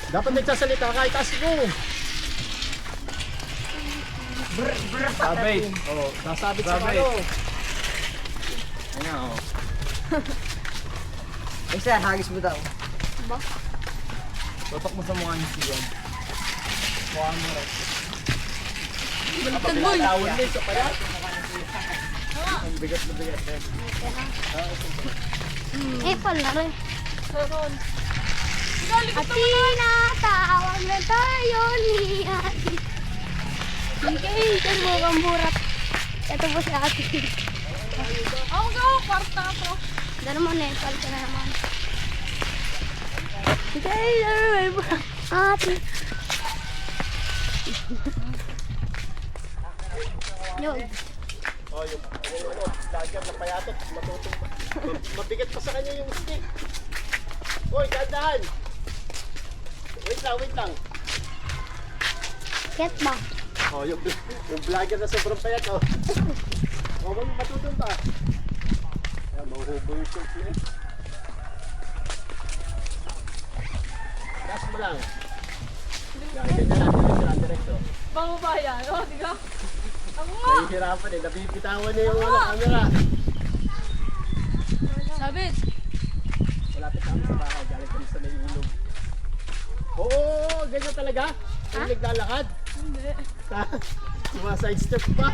Dapat nagsasalita ka, itaas mo. Sabay. Oo, sasabit sa Sabay. ano. Ayan o. Ay sir, hagis mo daw. Tutok mo sa mukha ni Sian. Mukha mo rin. Kapag tawon din sa payat. Ang bigat na bigat eh. Apple na rin. At tinatawag na tayo ni Ate. Okay, ito mo kang burat. Ito po si Ate. Ako go, kwarta ako. Dala mo, Nepal ka na naman. Okay, Ate. Yun. Oh, yung lagyan na payatot, matutong. Mabigat pa sa kanya yung stick. Hoy, dahan-dahan. Wait lang. Get ba? Oh, yung vlogger na sobrang payat, oh. Oh, matutong pa. Ayan, mahuhubo yung short niya. Gas mo lang. Yan, ganyan lang, diretso. Bango ba yan? O, di ka? Ako nga. Nahihirapan eh, nabibitawan niya yung camera. Sabit. Malapit kami sa bahay, galing kami sa naiilog. Oo, ganyan talaga? Yung naglalakad? Hindi. Side step pa.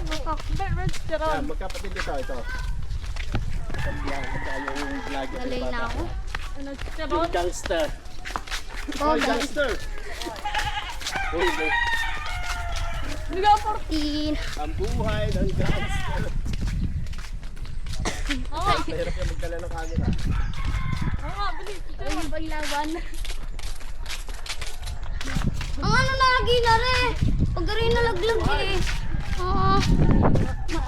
Yan, magkapatid ito, ito. Yung vlogger Galay yung na bata. ako. Ano, Yung sabot? gangster. Oh, Oh, gangster. Uy, Di ka, 14. ang buhay ng gangster. Oo. Mahirap yung magdala ng camera. Oo nga, bilis. Ito yung paglaban. Ang ano lagi na rin. Pag rin nalaglag eh. Oo.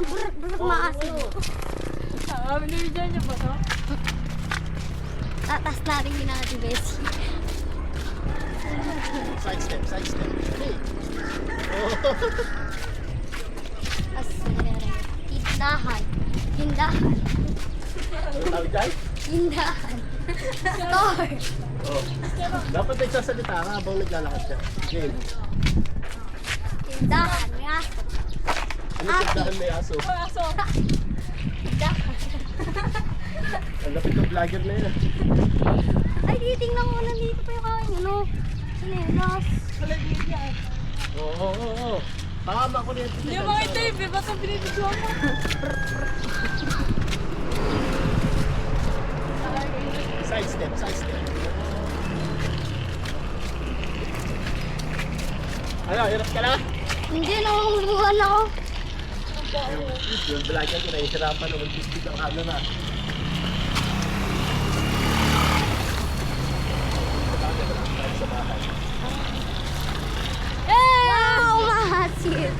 Burak maasin. Ah, binibigyan niyo ba to? Tatas natin din natin, Bessie. Side step, side step. Hey. Oh. Tindahan. Tindahan. Ano tawag dyan? Tindahan. Store. Oh. Dapat nagsasalita ka habang naglalakad ka. Game. Tindahan. May aso. Ano tindahan may aso? O, aso. Tindahan. Ang lapit ng vlogger na yun. Ay, titingnan ko nandito pa yung kain. Ano? Salinas. Oo, oo, oo. Tama ko rin. Hindi mo mga tape, eh. Ba't ang binibigyan mo? Side step, side step. Ano, hirap ka na? Hindi, nakakuluhan ako. Yung vlogger ko nahihirapan na mag-bisbig ng camera. Wow, mahasit.